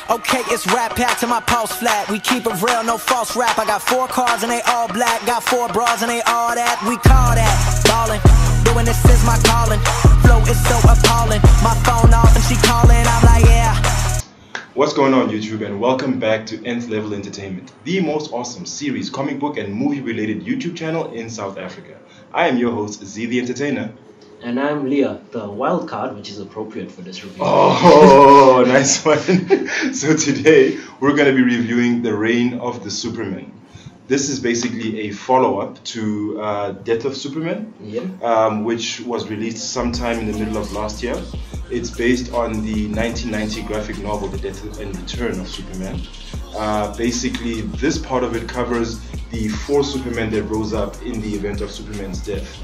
Okay, it's rap pack to my pulse flat. We keep it real, no false rap. I got 4 cars and they all black. Got 4 bras and they all that. We call that ballin'. Doing this is my calling. Flow is so appalling. My phone off and she calling. I'm like, yeah. What's going on YouTube, and welcome back to Nth Level Entertainment, the most awesome series, comic book and movie related YouTube channel in South Africa. I am your host, Z the Entertainer. And I'm Leah, the wild card, which is appropriate for this review. Oh, nice one. So today we're going to be reviewing The Reign of the Superman. This is basically a follow-up to Death of Superman, which was released sometime in the middle of last year. It's based on the 1990 graphic novel The Death and Return of Superman. Basically, this part of it covers the 4 Supermen that rose up in the event of Superman's death.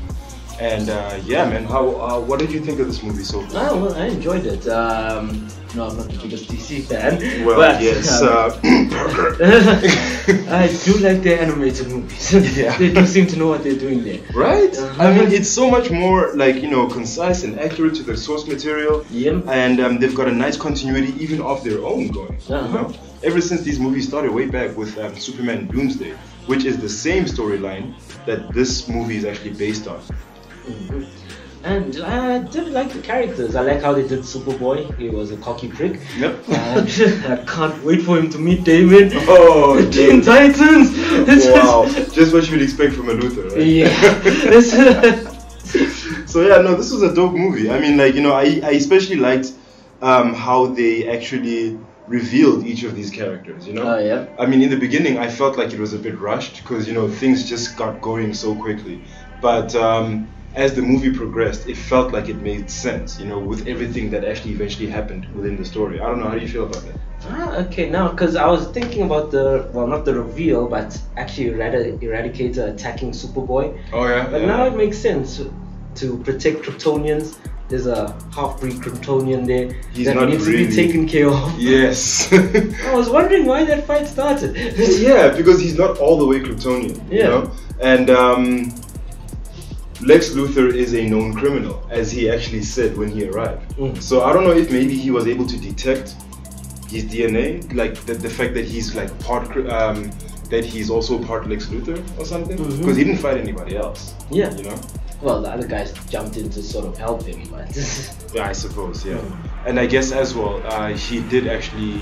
And yeah, man, what did you think of this movie so far? Well, I enjoyed it. No, I'm not the biggest DC fan. Well, but, yes. I do like their animated movies. Yeah. They do seem to know what they're doing there. Right? I mean, it's so much more, like, you know, concise and accurate to the source material. Yep. And they've got a nice continuity even of their own going. You know? Ever since these movies started way back with Superman Doomsday, which is the same storyline that this movie is actually based on. Mm-hmm. And I did like the characters. I like how they did Superboy. He was a cocky prick. Yep. And I can't wait for him to meet Damon. Oh, the Teen Titans. Wow. Just what you'd expect from a Luther, right? Yeah. So yeah, no, this was a dope movie. I mean, like, you know, I especially liked how they actually revealed each of these characters, you know? Oh, yeah. I mean, in the beginning, I felt like it was a bit rushed because, you know, things just got going so quickly. But as the movie progressed, it felt like it made sense, you know, with everything that actually eventually happened within the story. I don't know, how do you feel about that? Okay, now, because I was thinking about not the reveal, but actually Eradicator attacking Superboy. Oh, yeah? But now it makes sense to protect Kryptonians. There's a half-breed Kryptonian there that needs to be taken care of. Yes. I was wondering why that fight started. Yeah, because he's not all the way Kryptonian, you know? And Lex Luthor is a known criminal, as he actually said when he arrived. So I don't know if maybe he was able to detect his DNA, like the fact that he's like that he's also part Lex Luthor or something, because he didn't fight anybody else. Yeah, you know. Well, the other guys jumped in to sort of help him, but yeah, I suppose, yeah. And I guess as well, he did actually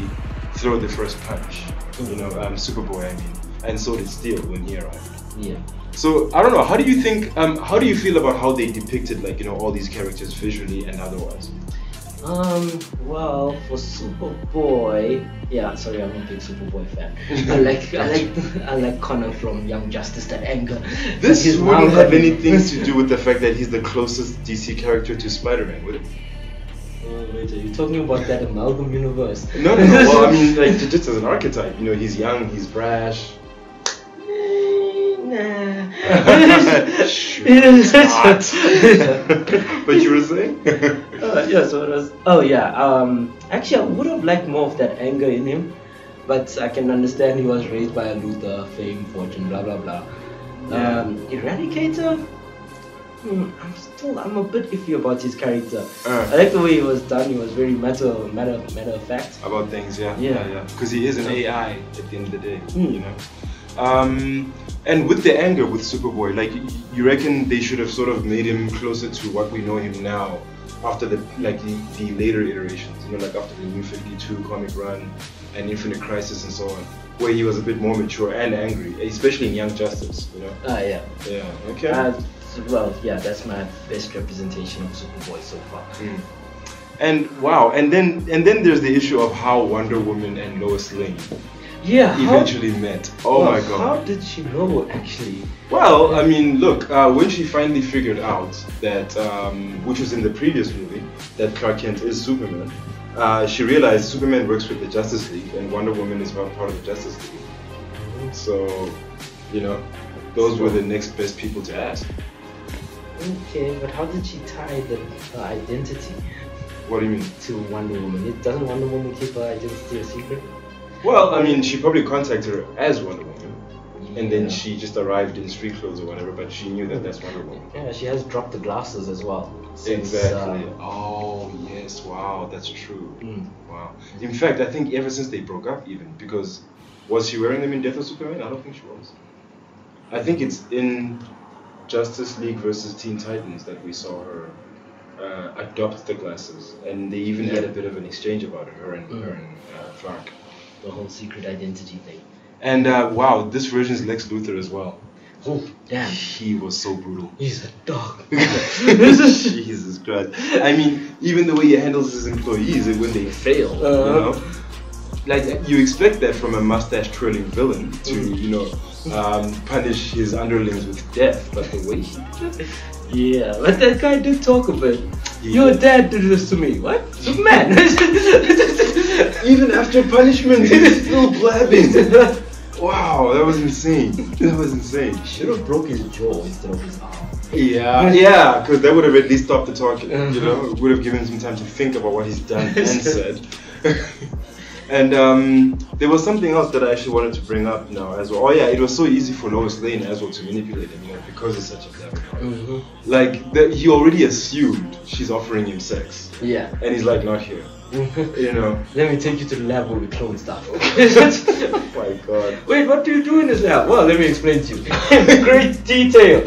throw the first punch. You know, Superboy, I mean, and so did Steel when he arrived. Yeah. So I don't know. How do you think? How do you feel about how they depicted, like, you know, all these characters visually and otherwise? Well, for Superboy, yeah. Sorry, I'm not a big Superboy fan. I like Connor from Young Justice. That anger. This wouldn't have anything to do with the fact that he's the closest DC character to Spider-Man, would it? Wait, are you talking about that amalgam universe? No. Well, I mean, like, just as an archetype, you know, he's young, he's brash. Nah. But you were saying? Yeah, so it was. Oh yeah. Actually, I would have liked more of that anger in him, but I can understand he was raised by a Luther, fame, fortune, blah blah blah. Yeah. Eradicator. I'm a bit iffy about his character. I like the way he was done. He was very matter of fact about things. Yeah. Because he is an AI at the end of the day, you know. And with the anger with Superboy, like, you reckon they should have sort of made him closer to what we know him now, after the later iterations, you know, like after the New 52 comic run and Infinite Crisis and so on, where he was a bit more mature and angry, especially in Young Justice, you know. Yeah. Okay. Well, yeah, that's my best representation of Superboy so far. And wow, and then there's the issue of how Wonder Woman and Lois Lane eventually met. Oh my god. How did she know, actually? Well, I mean, look, when she finally figured out that, which was in the previous movie, that Clark Kent is Superman, she realized Superman works with the Justice League and Wonder Woman is not part of the Justice League. So, you know, those were the next best people to ask. Okay, but how did she tie the identity? What do you mean? To Wonder Woman. Doesn't Wonder Woman keep her identity a secret? Well, I mean, she probably contacted her as Wonder Woman, and then she just arrived in street clothes or whatever, but she knew that that's Wonder Woman. Yeah, she has dropped the glasses as well. Exactly. Oh, yes, wow, that's true. Wow. Wow. In fact, I think ever since they broke up, even because was she wearing them in Death of Superman? I don't think she was. I think it's in Justice League versus Teen Titans that we saw her adopt the glasses, and they even had a bit of an exchange about it. Her and Clark. The whole secret identity thing. And wow, this version is Lex Luthor as well. Oh, damn. He was so brutal. He's a dog. Jesus Christ. I mean, even the way he handles his employees when they fail, you know? Like, you expect that from a mustache-twirling villain to, you know, punish his underlings with death, but the way he did it... Yeah, but that guy did talk a bit. Your dad did this to me. What? Superman. Even after punishment, he's still blabbing. Wow, that was insane. That was insane. Should have broke his jaw instead of his arm. Yeah, because that would have at least stopped the talking. You know, it would have given him some time to think about what he's done and said. And there was something else that I actually wanted to bring up now as well. Oh yeah, it was so easy for Lois Lane as well to manipulate him, you know, because he's such a clever guy. Like, he already assumed she's offering him sex. Yeah. And he's like, not here. You know. Let me take you to the lab where we clone stuff. Oh my god. Wait, what do you do in this lab? Well, let me explain to you. In great detail.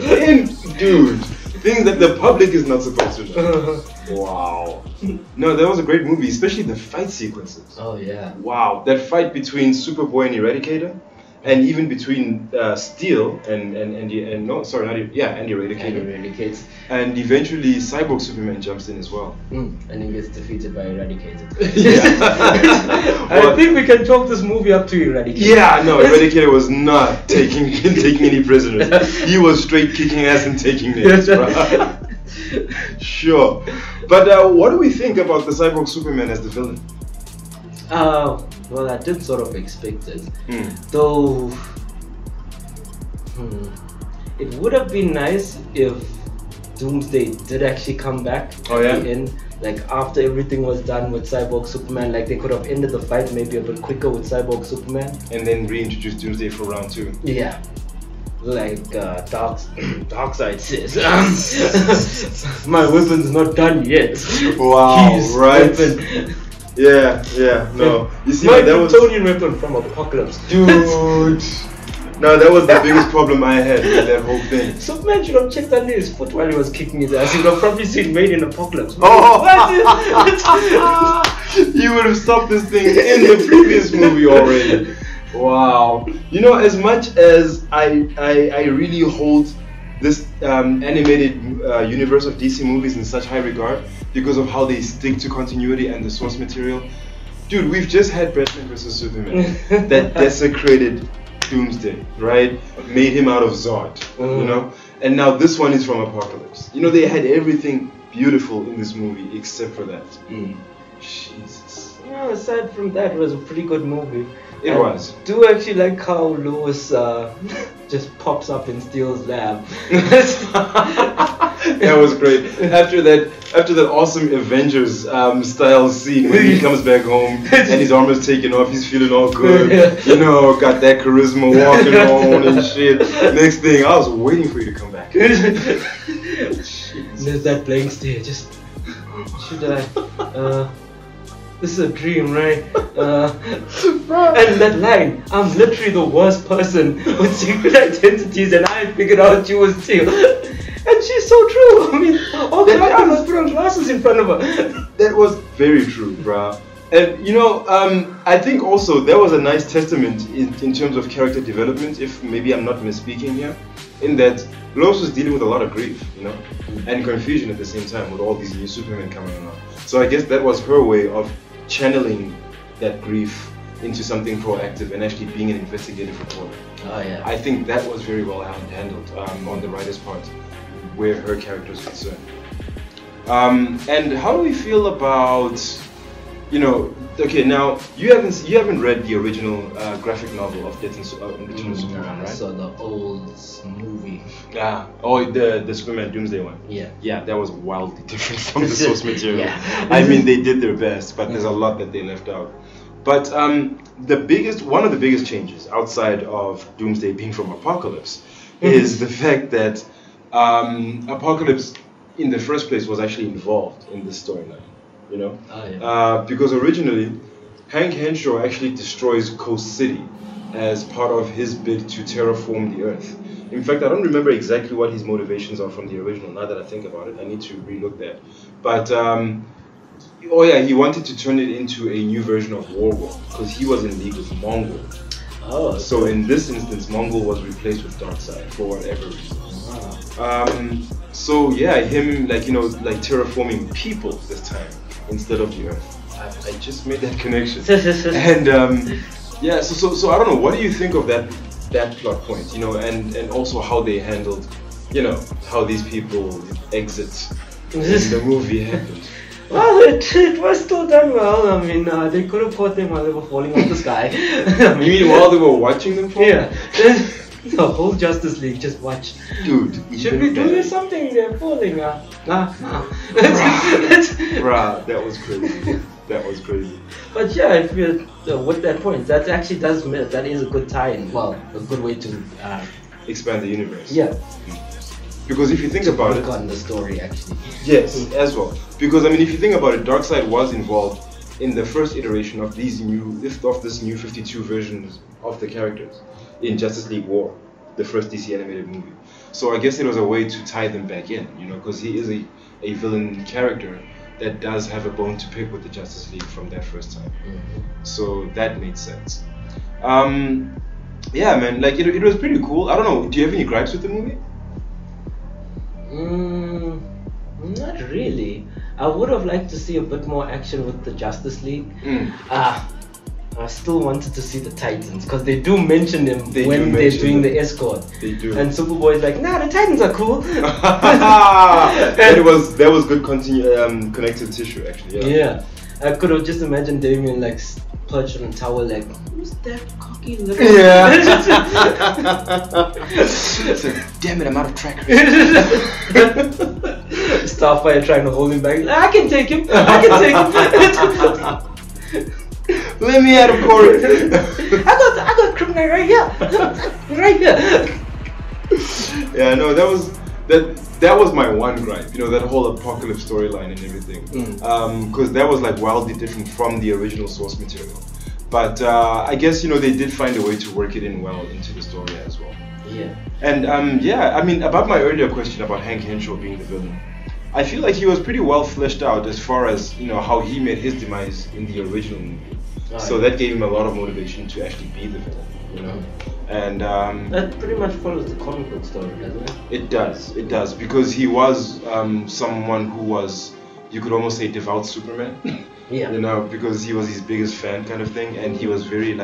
Dude, things that the public is not supposed to know. Wow. No, that was a great movie, especially the fight sequences. Oh yeah. Wow, that fight between Superboy and Eradicator, and even between Steel and Eradicator. And eventually Cyborg Superman jumps in as well. And he gets defeated by Eradicator. Yeah. I think we can chalk this movie up to Eradicator. Yeah, no, Eradicator was not taking any prisoners. He was straight kicking ass and taking names. Sure. But what do we think about the Cyborg Superman as the villain? Well, I did sort of expect it. Though, it would have been nice if Doomsday did actually come back at the end. Like, after everything was done with Cyborg Superman, like, they could have ended the fight maybe a bit quicker with Cyborg Superman. And then reintroduce Doomsday for round 2. Yeah. Like Darkseid says, my weapon's not done yet. Wow, His right? Weapon. Yeah, no. You see, my that was Kryptonian weapon from Apocalypse, dude. No, that was the biggest problem I had with that whole thing. Superman should have checked under his foot while he was kicking his ass. He would have probably seen Made in Apocalypse. Oh, you would have stopped this thing in the previous movie already. Wow. You know, as much as I really hold this animated universe of DC movies in such high regard because of how they stick to continuity and the source material, dude, we've just had Batman vs Superman that desecrated Doomsday, right? Made him out of Zod, you know? And now this one is from Apocalypse. You know, they had everything beautiful in this movie except for that. Jesus. Yeah, aside from that, it was a pretty good movie. It was. I do actually like how Lois just pops up in Steel's lab. That was great. After that awesome Avengers style scene when he comes back home and his armor's taken off, he's feeling all good. You know, got that charisma walking on and shit. Next thing, I was waiting for you to come back. There's that blank stare. Just should I? This is a dream, right? And that line, I'm literally the worst person with secret identities, and I figured out you was Steel. And she's so true. I mean, all the time must put on glasses in front of her. That was very true, bruh. And you know, I think also that was a nice testament in terms of character development, if maybe I'm not misspeaking here, in that Lois was dealing with a lot of grief, you know, and confusion at the same time with all these new Supermen coming along. So I guess that was her way of channeling that grief into something proactive and actually being an investigative reporter. Oh yeah. I think that was very well handled on the writer's part, where her character is concerned. And how do we feel about, you know, okay, now you haven't read the original graphic novel of Death and Superman, right? So the old movie. Yeah. Oh, the Superman Doomsday one. Yeah. Yeah, that was wildly different from the source material. Yeah. I mean, they did their best, but there's a lot that they left out. But one of the biggest changes outside of Doomsday being from Apocalypse is the fact that Apocalypse in the first place was actually involved in this storyline, you know? Yeah. Because originally, Hank Henshaw actually destroys Coast City as part of his bid to terraform the Earth. In fact, I don't remember exactly what his motivations are from the original. Now that I think about it, I need to relook that. But oh yeah, he wanted to turn it into a new version of Warworld because he was in league with Mongol. Oh. So in this instance, Mongol was replaced with Darkseid for whatever reason. So yeah, him like terraforming people this time instead of the Earth. I just made that connection. And yeah, so I don't know. What do you think of that plot point? And also how they handled, how these people exit in the movie happened. Well, it was still done well. I mean, they could have caught them while they were falling off the sky. You mean while they were watching them fall? Yeah. The whole Justice League just watch. Dude, should we do something? They're falling. Bruh, that was crazy. That was crazy. But yeah, if you with that point, that actually does that is a good tie-in. Well, a good way to expand the universe. Yeah. Because if you think about it, on the story actually. Yes, as well. Because I mean, if you think about it, Darkseid was involved in the first iteration of this new 52 versions of the characters in Justice League War, the first DC animated movie. So I guess it was a way to tie them back in, because he is a villain character that does have a bone to pick with the Justice League from that first time. So that made sense. Yeah, man, like it was pretty cool. I don't know. Do you have any gripes with the movie? Not really. I would have liked to see a bit more action with the Justice League. I still wanted to see the Titans because they do mention them when they're doing the escort. They do. And Superboy's like, nah, the Titans are cool. That was good connective tissue actually. Yeah. I could have just imagined Damian like perched on a tower like, who's that cocky little? Yeah. So, damn it, I'm out of track. Starfire trying to hold him back. I can take him. Let me out of court. I got criminal right here. Right here. Yeah, no, that was my one gripe, that whole apocalypse storyline and everything. Because that was like wildly different from the original source material. But I guess, they did find a way to work it in well into the story as well. Yeah. And yeah, I mean, about my earlier question about Hank Henshaw being the villain, I feel like he was pretty well fleshed out as far as, how he made his demise in the original movie. So that gave him a lot of motivation to actually be the villain, And that pretty much follows the comic book story, doesn't it? It does, because he was someone who was, you could almost say, devout Superman. Yeah. Because he was his biggest fan kind of thing, and he was very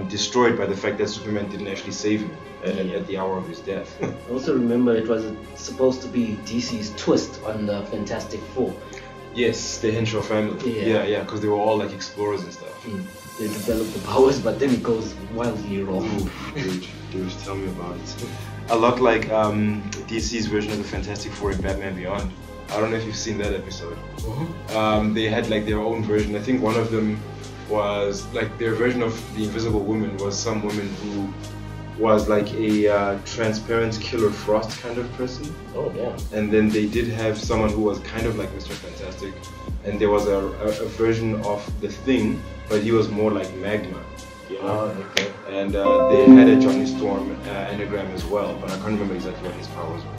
destroyed by the fact that Superman didn't actually save him at the hour of his death. Also remember, it was supposed to be DC's twist on the Fantastic Four. Yes, the Henshaw family. Yeah, because they were all like explorers and stuff. They develop the powers, but then it goes wildly wrong. Dude, tell me about it. A lot like DC's version of the Fantastic Four in Batman Beyond. I don't know if you've seen that episode. They had like their own version. I think one of them was like their version of the Invisible Woman was some woman who was like a transparent Killer Frost kind of person. Oh yeah. And then they did have someone who was kind of like Mr. Fantastic, and there was a version of the Thing, but he was more like Magma. Oh, okay. And they had a Johnny Storm anagram as well, but I can't remember exactly what his powers were.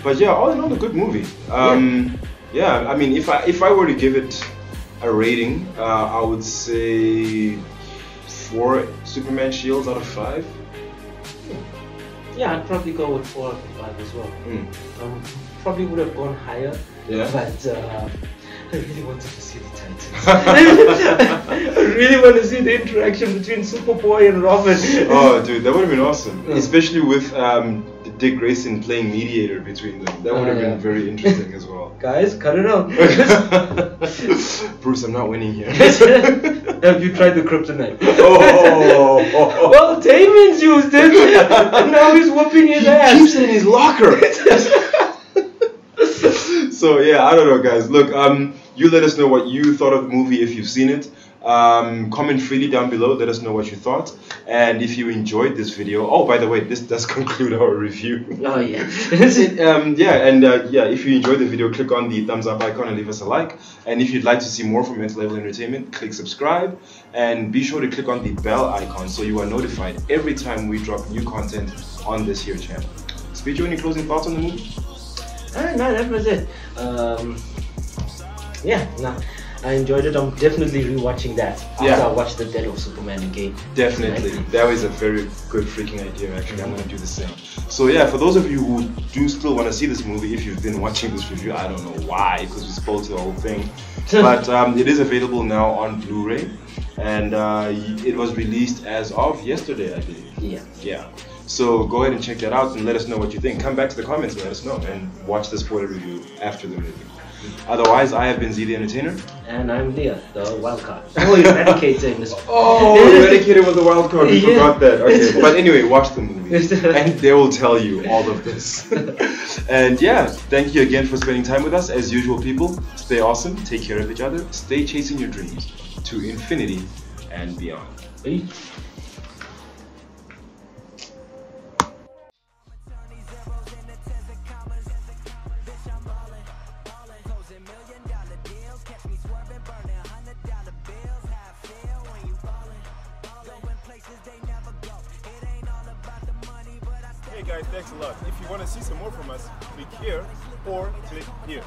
But yeah, all in all, a good movie. Yeah, I mean, if I were to give it a rating, I would say 4 Superman shields out of 5. Yeah, I'd probably go with 4 out of 5 as well. Probably would have gone higher. Yeah. But I really wanted to see the Titans. I really want to see the interaction between Superboy and Robin. Oh, dude, that would have been awesome. Especially with Dick Grayson playing mediator between them. That would have been very interesting as well. Guys, cut it out. Bruce, I'm not winning here. Have you tried the kryptonite? Oh. Well, Damien's used it, and now he's whooping his ass. He keeps it in his locker. So yeah, I don't know, guys. Look, you let us know what you thought of the movie if you've seen it. Comment freely down below. Let us know what you thought. And if you enjoyed this video, oh, by the way, this does conclude our review. Oh yeah. If you enjoyed the video, click on the thumbs up icon and leave us a like. And if you'd like to see more from Mental Level Entertainment, click subscribe and be sure to click on the bell icon so you are notified every time we drop new content on this here channel. Speecho, any closing thoughts on the movie? No, that was it. I enjoyed it. I'm definitely rewatching that after I watched The Death of Superman again. Definitely. That was a very good freaking idea, actually. I'm going to do the same. So yeah, for those of you who do still want to see this movie, if you've been watching this review, I don't know why, because we spoiled the whole thing. But it is available now on Blu-ray. And it was released as of yesterday, I believe. Yeah. So go ahead and check that out and let us know what you think. Come back to the comments and let us know. And watch the spoiler review after the movie. Otherwise, I have been Z the Entertainer. And I'm Leah, the wild card. Oh, Eradicator in this. Oh, Eradicator was the wild card. We forgot that. Okay, but anyway, watch the movie. And they will tell you all of this. And yeah, thank you again for spending time with us. As usual, people, stay awesome, take care of each other, stay chasing your dreams to infinity and beyond. Peace. Hey guys, thanks a lot. If you want to see some more from us, click here or click here.